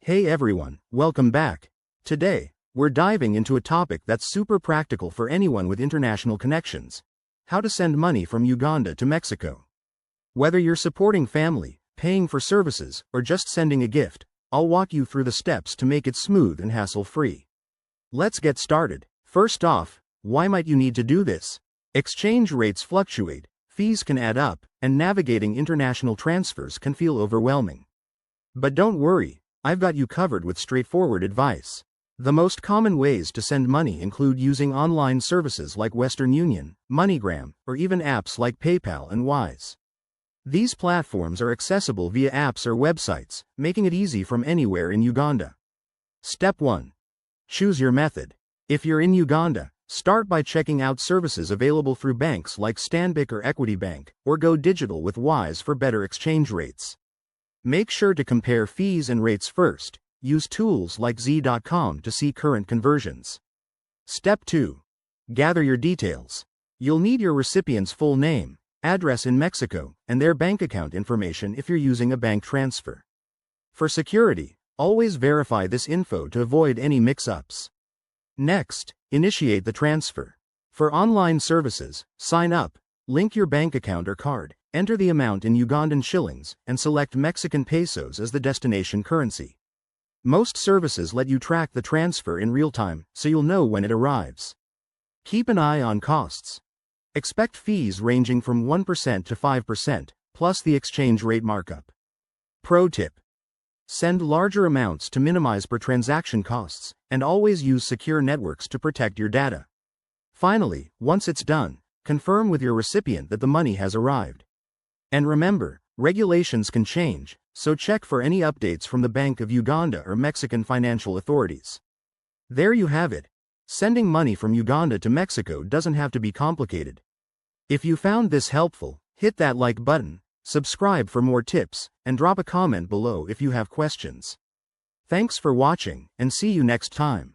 Hey everyone, welcome back. Today, we're diving into a topic that's super practical for anyone with international connections: how to send money from Uganda to Mexico. Whether you're supporting family, paying for services, or just sending a gift, I'll walk you through the steps to make it smooth and hassle-free. Let's get started. First off, why might you need to do this? Exchange rates fluctuate, fees can add up, and navigating international transfers can feel overwhelming. But don't worry, I've got you covered with straightforward advice. The most common ways to send money include using online services like Western Union, MoneyGram, or even apps like PayPal and Wise. These platforms are accessible via apps or websites, making it easy from anywhere in Uganda. Step 1. Choose your method. If you're in Uganda, start by checking out services available through banks like Stanbic or Equity Bank, or go digital with Wise for better exchange rates. Make sure to compare fees and rates first. Use tools like z.com to see current conversions. Step 2. Gather your details. You'll need your recipient's full name, address in Mexico, and their bank account information if you're using a bank transfer. For security, always verify this info to avoid any mix-ups. Next, initiate the transfer. For online services, sign up, link your bank account or card, enter the amount in Ugandan shillings, and select Mexican pesos as the destination currency. Most services let you track the transfer in real time, so you'll know when it arrives. Keep an eye on costs. Expect fees ranging from 1% to 5%, plus the exchange rate markup. Pro tip: send larger amounts to minimize per transaction costs, and always use secure networks to protect your data. Finally, once it's done, confirm with your recipient that the money has arrived. And remember, regulations can change, so check for any updates from the Bank of Uganda or Mexican financial authorities. There you have it. Sending money from Uganda to Mexico doesn't have to be complicated. If you found this helpful, hit that like button, subscribe for more tips, and drop a comment below if you have questions. Thanks for watching, and see you next time.